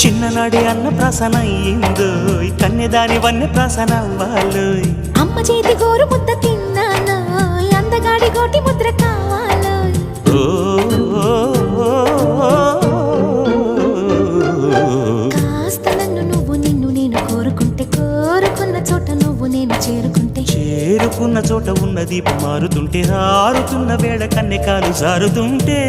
చిన్ననాడి అన్న ప్రాసన అయ్యిందో కన్యదాని వన్నె ప్రాసన అవ్వాలో అమ్మ చేతి గోరు ముద్ద తిన్నాను అందగాడి గోటి ముద్ర కావాలో కాస్త నన్ను నువ్వు నిన్ను నేను కోరుకుంటే కోరుకున్న చోట నువ్వు నేను చేరుకుంటే చేరుకున్న చోట ఉన్న దీపం మారుతుంటే ఆరుతున్న వేళ కన్నెకాలు జారుతుంటే